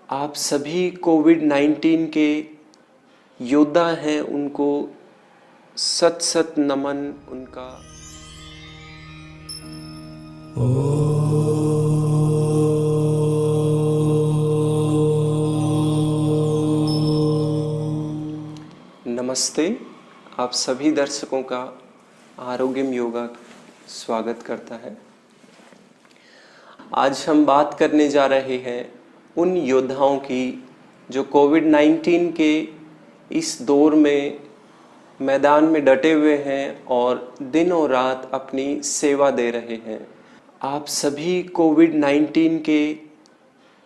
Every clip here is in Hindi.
आप सभी कोविड-19 के योद्धा हैं, उनको सत सत नमन उनका। नमस्ते। आप सभी दर्शकों का आरोग्यम योगा स्वागत करता है। आज हम बात करने जा रहे हैं उन योद्धाओं की जो कोविड-19 के इस दौर में मैदान में डटे हुए हैं और दिन और रात अपनी सेवा दे रहे हैं। आप सभी कोविड-19 के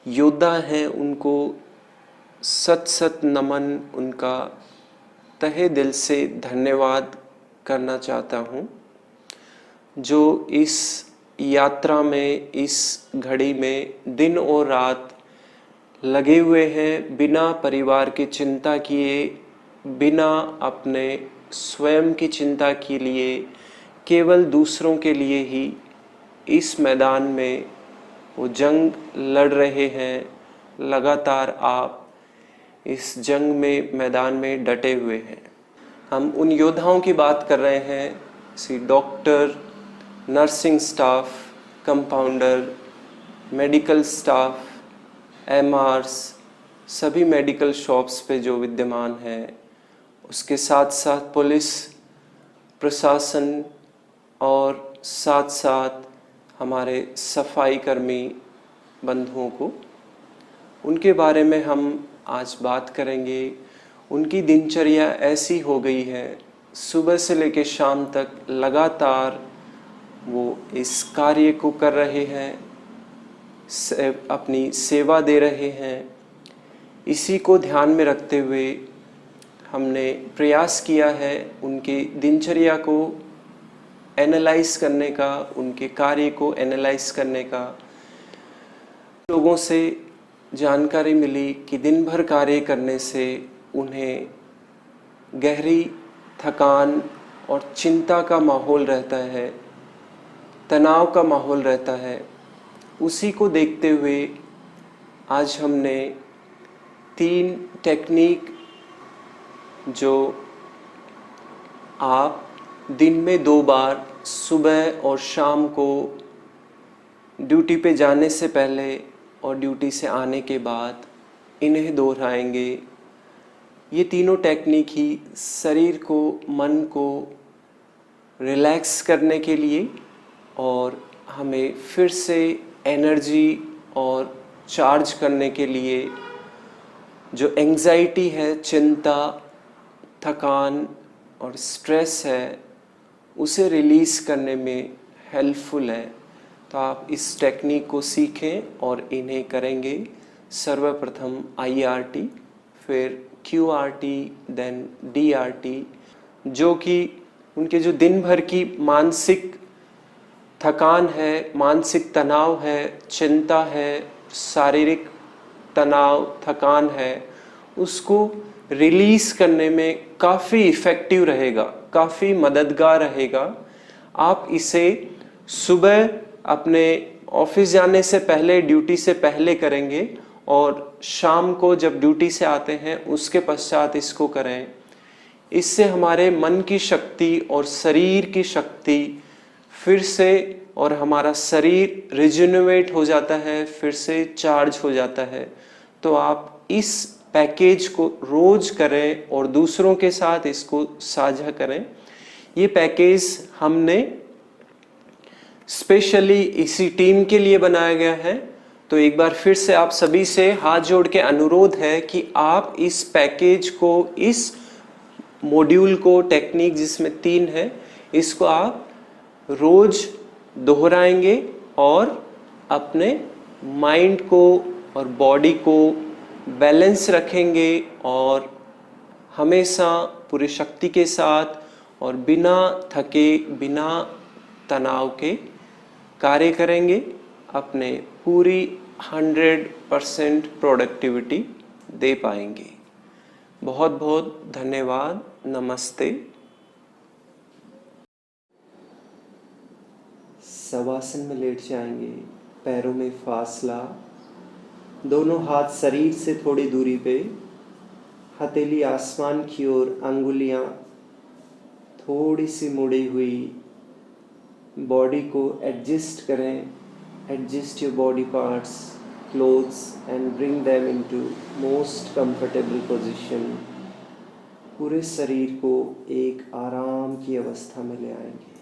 योद्धा हैं, उनको सत सत नमन उनका तहे दिल से धन्यवाद करना चाहता हूँ, जो इस यात्रा में, इस घड़ी में दिन और रात लगे हुए हैं, बिना परिवार की चिंता किए, बिना अपने स्वयं की चिंता के लिए, केवल दूसरों के लिए ही इस मैदान में वो जंग लड़ रहे हैं। लगातार आप इस जंग में मैदान में डटे हुए हैं। हम उन योद्धाओं की बात कर रहे हैं, जैसे doctor, nursing staff, compounder, medical staff, MRs, सभी मेडिकल शॉप्स पे जो विद्यमान हैं, उसके साथ साथ पुलिस प्रशासन और साथ साथ हमारे सफाई कर्मी बंधुओं को, उनके बारे में हम आज बात करेंगे। उनकी दिनचर्या ऐसी हो गई है, सुबह से लेकर शाम तक लगातार वो इस कार्य को कर रहे हैं, अपनी सेवा दे रहे हैं। इसी को ध्यान में रखते हुए हमने प्रयास किया है उनकी दिनचर्या को एनालाइज करने का, उनके कार्य को एनालाइज करने का। लोगों से जानकारी मिली कि दिन भर कार्य करने से उन्हें गहरी थकान और चिंता का माहौल रहता है, तनाव का माहौल रहता है। उसी को देखते हुए आज हमने 3 टेक्निक जो आप दिन में 2 बार सुबह और शाम को ड्यूटी पे जाने से पहले और ड्यूटी से आने के बाद इन्हें दोहराएंगे। ये तीनों टेक्निक ही शरीर को, मन को रिलैक्स करने के लिए और हमें फिर से एनर्जी और चार्ज करने के लिए, जो एंग्जाइटी है, चिंता, थकान और स्ट्रेस है, उसे रिलीज़ करने में हेल्पफुल है। तो आप इस टेक्निक को सीखें और इन्हें करेंगे। सर्वप्रथम IRT, फिर QRT, देन DRT, जो कि उनके जो दिन भर की मानसिक थकान है, मानसिक तनाव है, चिंता है, शारीरिक तनाव, थकान है, उसको रिलीज़ करने में काफ़ी इफ़ेक्टिव रहेगा, काफ़ी मददगार रहेगा। आप इसे सुबह अपने ऑफिस जाने से पहले, ड्यूटी से पहले करेंगे और शाम को जब ड्यूटी से आते हैं उसके पश्चात इसको करें। इससे हमारे मन की शक्ति और शरीर की शक्ति फिर से, और हमारा शरीर रिजेन्युएट हो जाता है, फिर से चार्ज हो जाता है। तो आप इस पैकेज को रोज करें और दूसरों के साथ इसको साझा करें। ये पैकेज हमने स्पेशली इसी टीम के लिए बनाया गया है। तो एक बार फिर से आप सभी से हाथ जोड़ के अनुरोध है कि आप इस पैकेज को, इस मॉड्यूल को, टेक्निक जिसमें 3 है, इसको आप रोज दोहराएंगे और अपने माइंड को और बॉडी को बैलेंस रखेंगे और हमेशा पूरी शक्ति के साथ और बिना थके, बिना तनाव के कार्य करेंगे। अपने पूरी 100% प्रोडक्टिविटी दे पाएंगे। बहुत बहुत धन्यवाद। नमस्ते। शवासन में लेट जाएंगे, पैरों में फासला, दोनों हाथ शरीर से थोड़ी दूरी पे, हथेली आसमान की ओर, अंगुलियां थोड़ी सी मुड़ी हुई। बॉडी को एडजस्ट करें, adjust your body parts, clothes and bring them into most comfortable position. पूरे शरीर को एक आराम की अवस्था में ले आएंगे।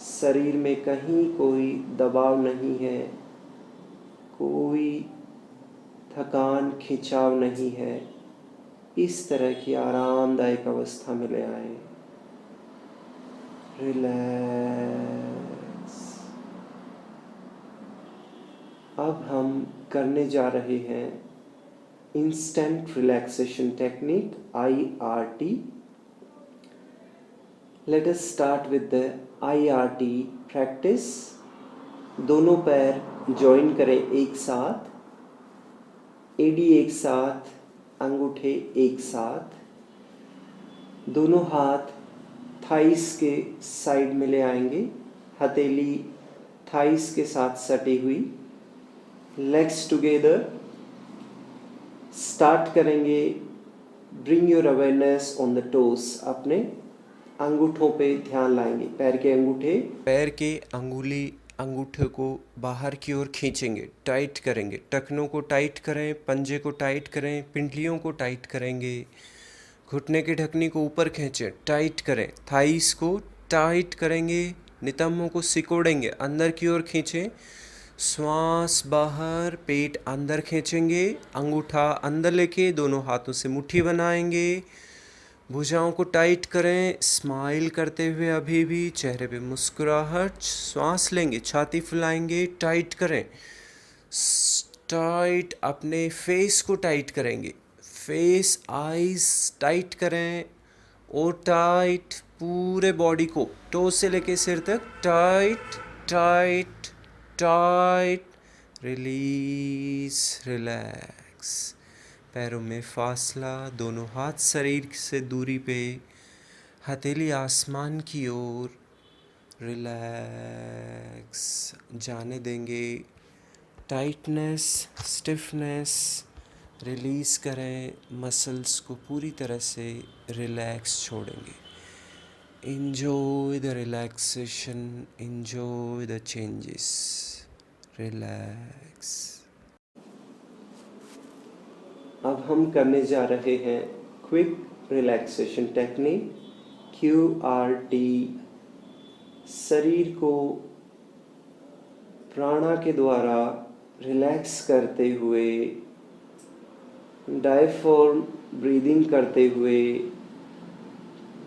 शरीर में कहीं कोई दबाव नहीं है, कोई थकान खिंचाव नहीं है। इस तरह की आरामदायक अवस्था में ले आए। रिलैक्स। अब हम करने जा रहे हैं instant relaxation technique IRT। Let us start with the IRT practice. दोनों पैर जॉइन करें एक साथ, एडी एक साथ, अंगूठे एक साथ। दोनों हाथ थाइस के साइड में ले आएंगे, हथेली थाइस के साथ सटी हुई। Legs together. स्टार्ट करेंगे। Bring your awareness on the toes. अपने अंगूठों पे ध्यान लाएंगे। पैर के अंगुली अंगूठे को बाहर की ओर खींचेंगे, टाइट करेंगे। टखनों को टाइट करें, पंजे को टाइट करें, पिंडलियों को टाइट करेंगे। घुटने की ढकनी को ऊपर खींचें, टाइट करें। थाइस को टाइट करेंगे, नितंबों को सिकोड़ेंगे, अंदर की ओर खींचें। श्वास बाहर, पेट अंदर खींचेंगे। अंगूठा अंदर लेके दोनों हाथों से मुट्ठी बनाएंगे। भुजाओं को टाइट करें, स्माइल करते हुए अभी भी, चेहरे पे मुस्कुराहट। श्वास लेंगे, छाती फुलाएंगे, टाइट करें। टाइट अपने फेस को टाइट करेंगे, फेस आईज टाइट करें और टाइट पूरे बॉडी को टो से लेके सिर तक tight tight tight. Release, relax. पैरों में फासला, दोनों हाथ शरीर से दूरी पे, हथेली आसमान की ओर। रिलैक्स। जाने देंगे टाइटनेस, स्टिफनेस। रिलीज़ करें, मसल्स को पूरी तरह से रिलैक्स छोड़ेंगे। Enjoy the relaxation, enjoy the changes. Relax. अब हम करने जा रहे हैं क्विक रिलैक्सेशन टेक्निक QRT। शरीर को प्राणा के द्वारा रिलैक्स करते हुए, डायफ्राम ब्रीदिंग करते हुए,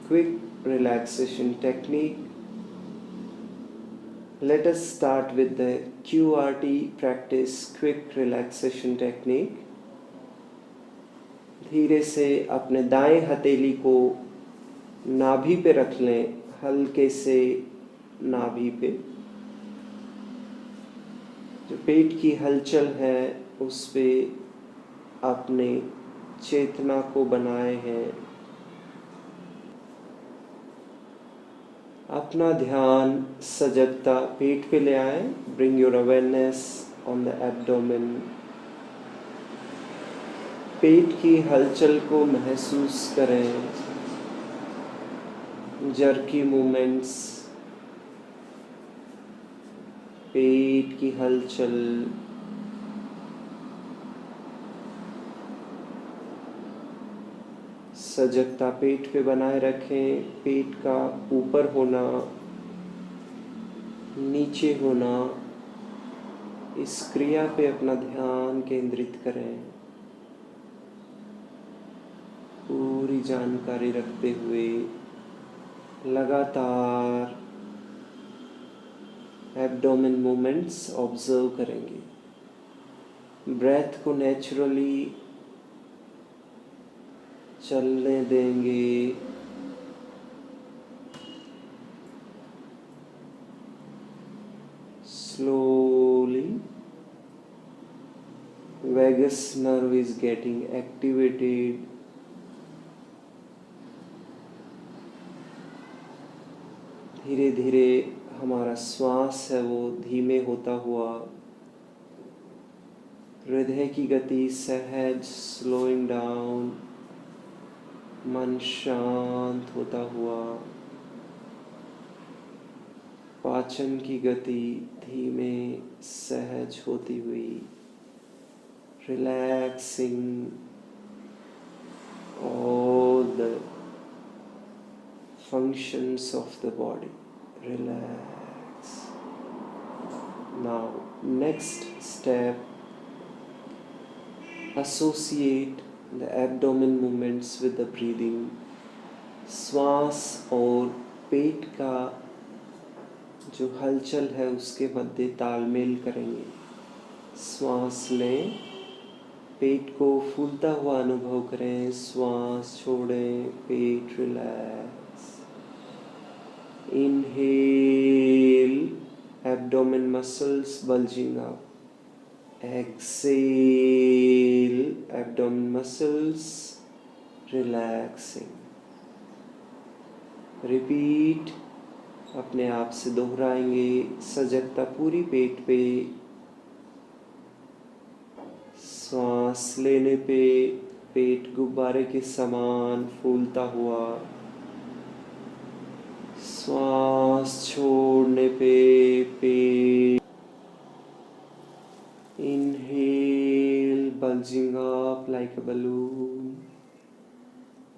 quick relaxation technique. Let us start with the QRT practice, quick relaxation technique. धीरे से अपने दाएं हथेली को नाभि पे रख लें, हल्के से नाभि पे। जो पेट की हलचल है उस पे अपने चेतना को बनाए हैं। अपना ध्यान सजगता पेट पे ले आए। Bring your awareness on the abdomen. पेट की हलचल को महसूस करें। जर्की मूवमेंट्स, पेट की हलचल। सजगता पेट पे बनाए रखें। पेट का ऊपर होना, नीचे होना, इस क्रिया पे अपना ध्यान केंद्रित करें। पूरी जानकारी रखते हुए लगातार एब्डोमेन मूवमेंट्स ऑब्जर्व करेंगे। ब्रेथ को नेचुरली चलने देंगे। Slowly, vagus nerve is getting activated. धीरे धीरे हमारा श्वास है वो धीमे होता हुआ हृदय की गति सहज स्लोइंग डाउन, मन शांत होता हुआ, पाचन की गति धीमे सहज होती हुई, relaxing all the functions of the body. Relax. Now, next step, associate the abdomen movements with the breathing. श्वास और पेट का जो हलचल है उसके मध्य तालमेल करेंगे। श्वास लें, पेट को फूलता हुआ अनुभव करें, श्वास छोड़ें, पेट relax. Inhale, abdomen muscles bulging up. Exhale, abdomen muscles relaxing. Repeat, अपने आप से दोहराएंगे। सजगता पूरी पेट पे, श्वास लेने पे पेट गुब्बारे के समान फूलता हुआ, श्वास छोड़ने पे पेट inhale bulging up like a balloon,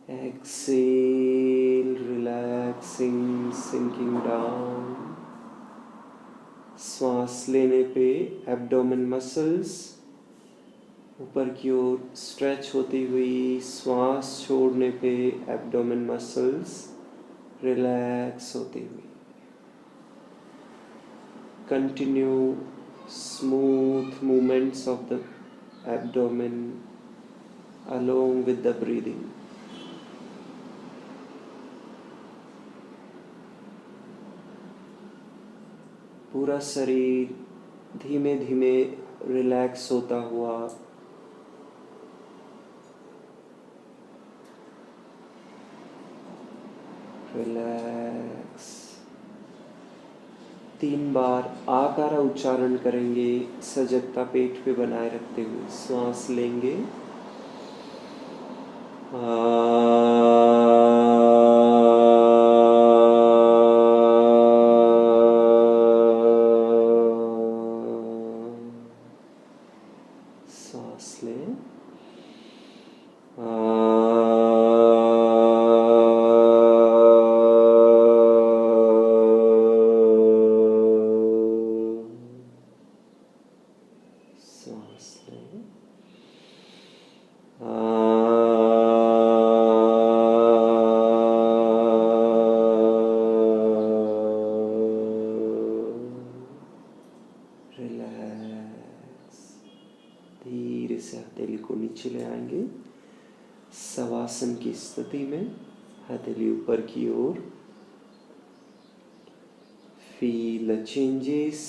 exhale relaxing sinking down। श्वास लेने पे एब्डोमेन मसल्स ऊपर की ओर स्ट्रेच होती हुई, श्वास छोड़ने पे एब्डोमेन मसल्स रिलैक्स होती हुई। Continue smooth movements of the abdomen along with the breathing। पूरा शरीर धीमे धीमे रिलैक्स होता हुआ, रिलैक्स। 3 बार आकार उच्चारण करेंगे, सजगता पेट पे बनाए रखते हुए श्वास लेंगे। श्वास लें। श्वास लें। रिलैक्स। धीरे से हथेली को नीचे ले आएंगे, शवासन की स्थिति में हथेली ऊपर की ओर। Feel the changes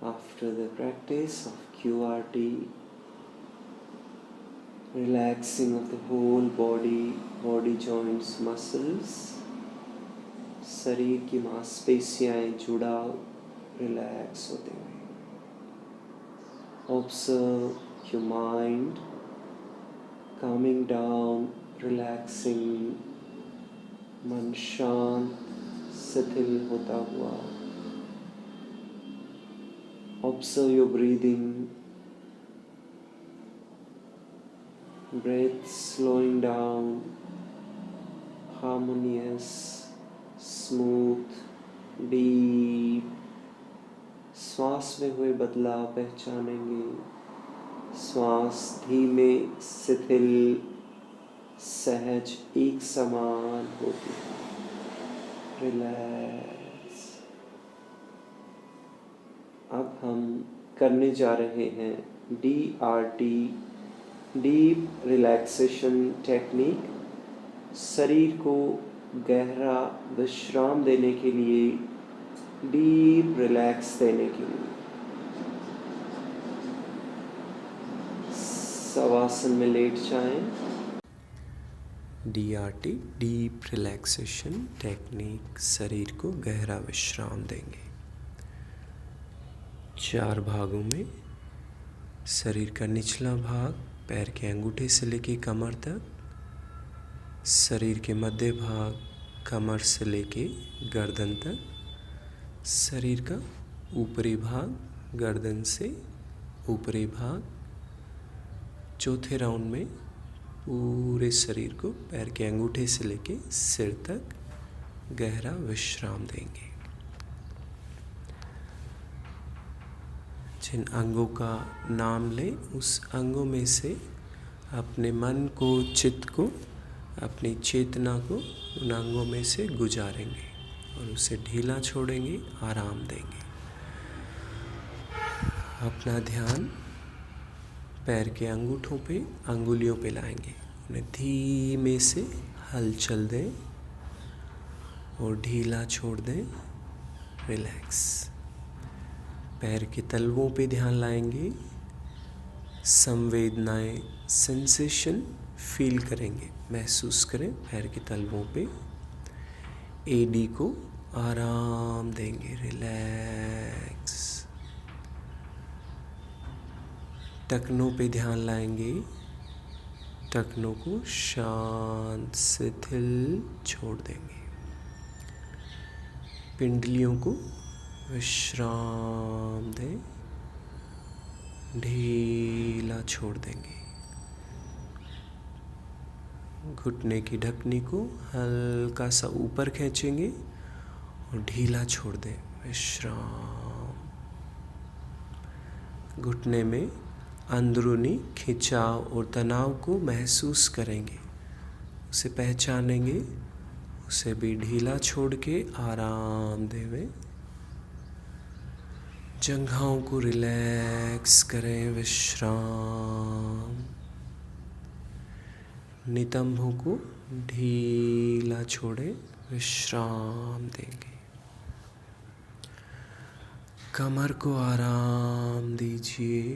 after the practice of QRT, relaxing of the whole body, body joints, muscles, शरीर की मांसपेशियां जुड़ाव रिलैक्स होते हुए। Observe your mind calming down, relaxing, मन शांत शिथिल होता हुआ। Observe your breathing, breath slowing down, harmonious, smooth, deep। श्वास में हुए बदलाव पहचानेंगे। श्वास धीमे, शिथिल, सहज, एक समान होती है। रिलैक्स। अब हम करने जा रहे हैं DRT, डीप रिलैक्सेशन टेक्निक। शरीर को गहरा विश्राम देने के लिए, डीप रिलैक्स देने के लिए। शवासन में लेट जाएं। DRT, डीप रिलैक्सेशन टेक्निक, शरीर को गहरा विश्राम देंगे। 4 भागों में शरीर का निचला भाग पैर के अंगूठे से लेके कमर तक, शरीर के मध्य भाग कमर से लेके गर्दन तक, शरीर का ऊपरी भाग गर्दन से ऊपरी भाग। चौथे राउंड में पूरे शरीर को पैर के अंगूठे से लेके सिर तक गहरा विश्राम देंगे। जिन अंगों का नाम लें उस अंगों में से अपने मन को, चित्त को, अपनी चेतना को उन अंगों में से गुजारेंगे और उसे ढीला छोड़ेंगे, आराम देंगे। अपना ध्यान पैर के अंगूठों पे, अंगुलियों पे लाएंगे। उन्हें धीमे से हलचल दें और ढीला छोड़ दें, रिलैक्स। पैर के तलवों पे ध्यान लाएंगे, संवेदनाएं, सेंसेशन फील करेंगे, महसूस करें पैर के तलवों पे। एडी को आराम देंगे, रिलैक्स। टखनों पे ध्यान लाएंगे, टखनों को शांत शिथिल छोड़ देंगे। पिंडलियों को विश्राम दें, ढीला छोड़ देंगे। घुटने की ढकनी को हल्का सा ऊपर खींचेंगे और ढीला छोड़ दें, विश्राम। घुटने में अंदरूनी खिंचाव और तनाव को महसूस करेंगे, उसे पहचानेंगे, उसे भी ढीला छोड़ के आराम देवें। जंघाओं को रिलैक्स करें, विश्राम। नितंबों को ढीला छोड़ें, विश्राम देंगे। कमर को आराम दीजिए।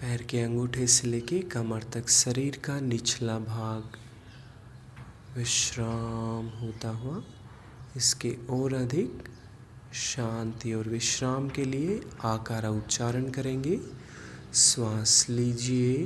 पैर के अंगूठे से लेके कमर तक शरीर का निचला भाग विश्राम होता हुआ, इसके और अधिक शांति और विश्राम के लिए आकार उच्चारण करेंगे। श्वास लीजिए,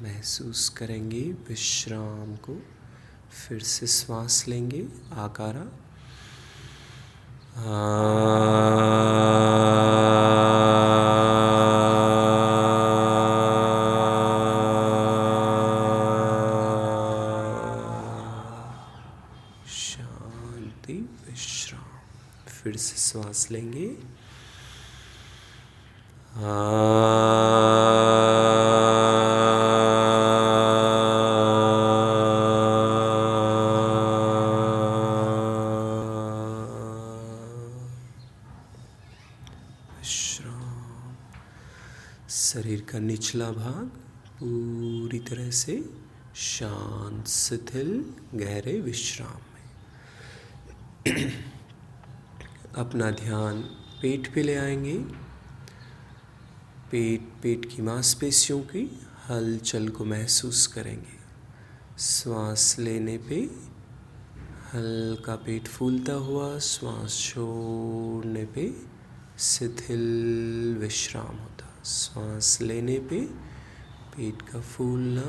महसूस करेंगे विश्राम को। फिर से श्वास लेंगे, आकारा। शांति, विश्राम। फिर से श्वास लेंगे, शरीर का निचला भाग पूरी तरह से शांत, शिथिल, गहरे विश्राम में। अपना ध्यान पेट पे ले आएंगे। पेट की मांसपेशियों की हलचल को महसूस करेंगे। श्वास लेने पे हल्का पेट फूलता हुआ, श्वास छोड़ने पे शिथिल विश्राम होता। श्वास लेने पे पेट का फूलना,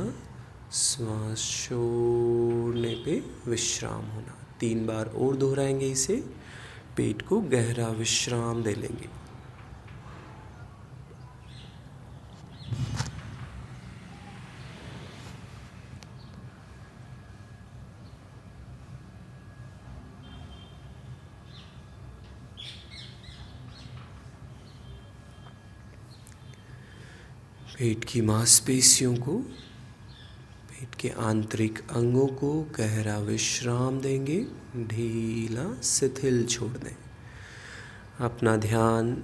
श्वास छोड़ने पे विश्राम होना। 3 बार और दोहराएंगे इसे। पेट को गहरा विश्राम दे लेंगे। पेट की मांसपेशियों को, पेट के आंतरिक अंगों को गहरा विश्राम देंगे, ढीला शिथिल छोड़ दें। अपना ध्यान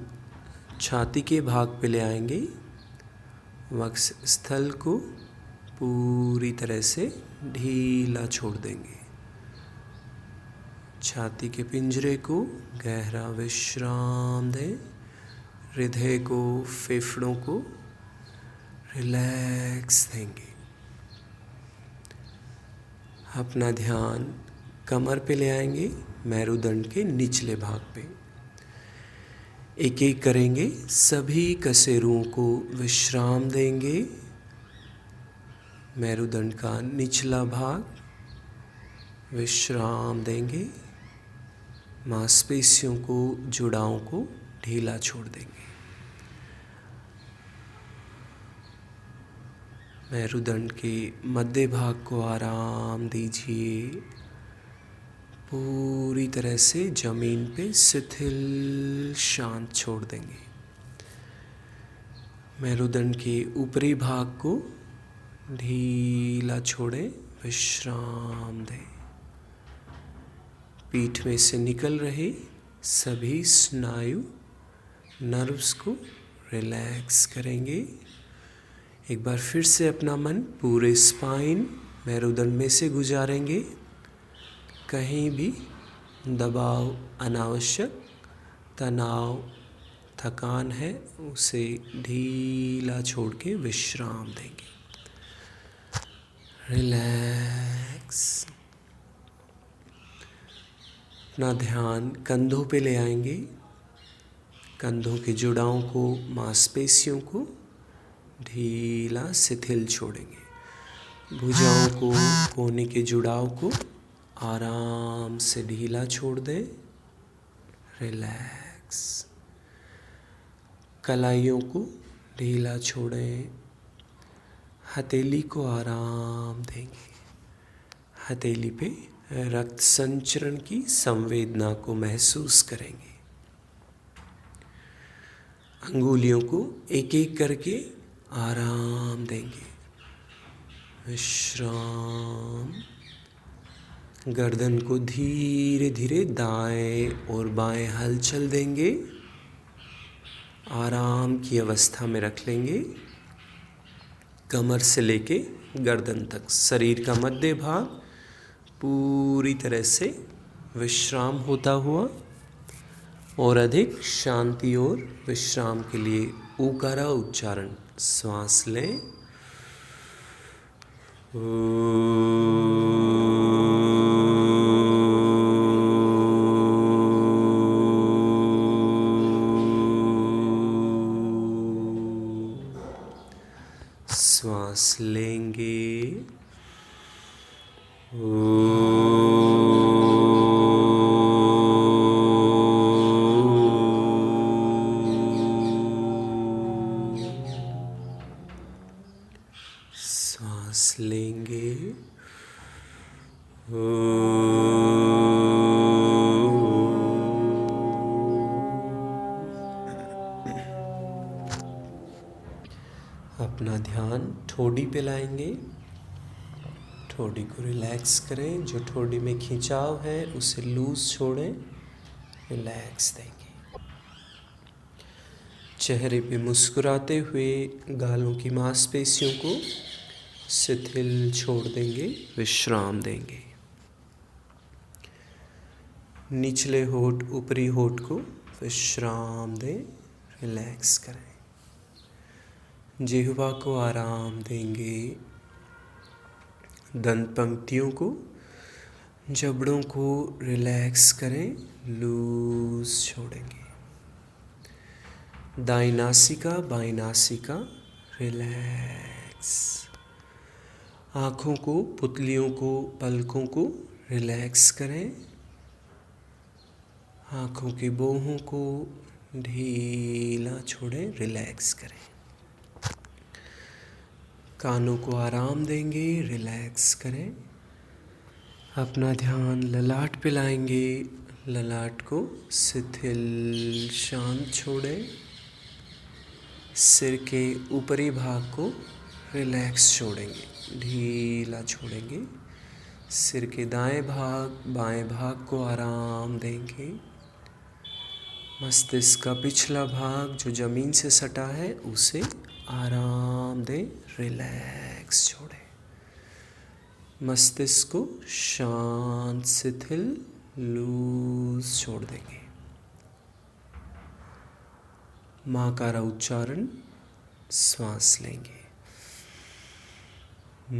छाती के भाग पे ले आएंगे। वक्ष स्थल को पूरी तरह से ढीला छोड़ देंगे। छाती के पिंजरे को गहरा विश्राम दें। हृदय को, फेफड़ों को रिलैक्स देंगे। अपना ध्यान कमर पे ले आएंगे, मेरुदंड के निचले भाग पे। एक एक करेंगे, सभी कशेरुओं को विश्राम देंगे। मेरुदंड का निचला भाग विश्राम देंगे। मांसपेशियों को, जुड़ावों को ढीला छोड़ देंगे। मेरुदंड के मध्य भाग को आराम दीजिए। पूरी तरह से जमीन पे शिथिल शांत छोड़ देंगे। मेरुदंड के ऊपरी भाग को ढीला छोड़ें, विश्राम दें। पीठ में से निकल रहे सभी स्नायु, नर्व्स को रिलैक्स करेंगे। एक बार फिर से अपना मन पूरे स्पाइन, मेरुदंड में से गुजारेंगे। कहीं भी दबाव, अनावश्यक तनाव, थकान है, उसे ढीला छोड़ के विश्राम देंगे। रिलैक्स। अपना ध्यान कंधों पे ले आएंगे। कंधों के जुड़ावों को, मांसपेशियों को ढीला शिथिल छोड़ेंगे। भुजाओं को, कोहनी के जुड़ाव को आराम से ढीला छोड़ दें। रिलैक्स। कलाइयों को ढीला छोड़ें। हथेली को आराम देंगे। हथेली पे रक्त संचरण की संवेदना को महसूस करेंगे। अंगुलियों को एक एक करके आराम देंगे। विश्राम। गर्दन को धीरे धीरे दाएं और बाएं हलचल देंगे। आराम की अवस्था में रख लेंगे। कमर से लेके गर्दन तक शरीर का मध्य भाग पूरी तरह से विश्राम होता हुआ। और अधिक शांति और विश्राम के लिए ऊकारा उच्चारण श्वास लें। श्वास लेंगे। सांस लेंगे। अपना ध्यान ठोड़ी पे लाएंगे। ठोड़ी को रिलैक्स करें। जो ठोड़ी में खिंचाव है उसे लूज छोड़ें, रिलैक्स देंगे। चेहरे पे मुस्कुराते हुए गालों की मांसपेशियों को शिथिल छोड़ देंगे, विश्राम देंगे। निचले होठ, ऊपरी होठ को विश्राम दें, रिलैक्स करें। जिह्वा को आराम देंगे। दंत पंक्तियों को, जबड़ों को रिलैक्स करें, लूज छोड़ेंगे। दाईं नासिका, बाईं नासिका रिलैक्स। आँखों को, पुतलियों को, पलकों को रिलैक्स करें। आँखों के बोहों को ढीला छोड़ें, रिलैक्स करें। कानों को आराम देंगे, रिलैक्स करें। अपना ध्यान ललाट पे लाएंगे। ललाट को शिथिल शांत छोड़ें। सिर के ऊपरी भाग को रिलैक्स छोड़ेंगे, ढीला छोड़ेंगे। सिर के दाएं भाग, बाएं भाग को आराम देंगे। मस्तिष्क का पिछला भाग जो जमीन से सटा है उसे आराम दें, रिलैक्स छोड़ें। मस्तिष्क को शांत, शिथिल, लूज छोड़ देंगे। माकारा उच्चारण श्वास लेंगे। सांस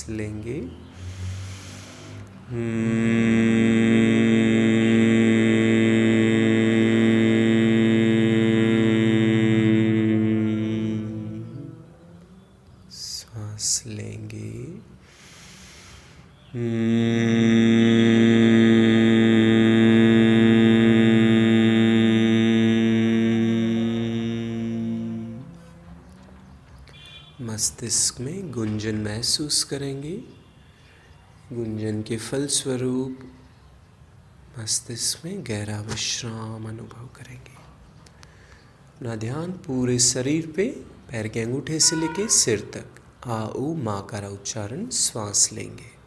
लेंगे। सांस लेंगे। मस्तिष्क में गुंजन महसूस करेंगे। गुंजन के फलस्वरूप मस्तिष्क में गहरा विश्राम अनुभव करेंगे। अपना ध्यान पूरे शरीर पे, पैर के अंगूठे से लेके सिर तक आ ऊ माँ का उच्चारण श्वास लेंगे।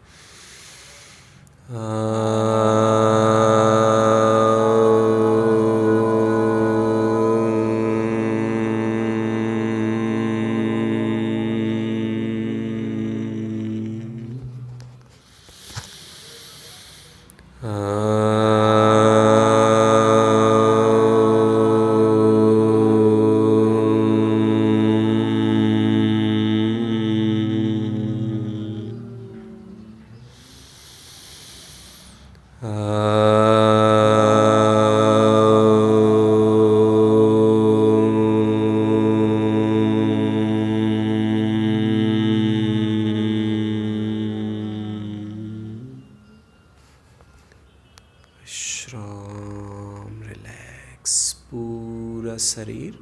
विश्राम, रिलैक्स। पूरा शरीर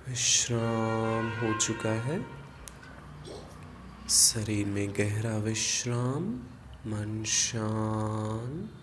विश्राम हो चुका है। शरीर में गहरा विश्राम, मन शांत।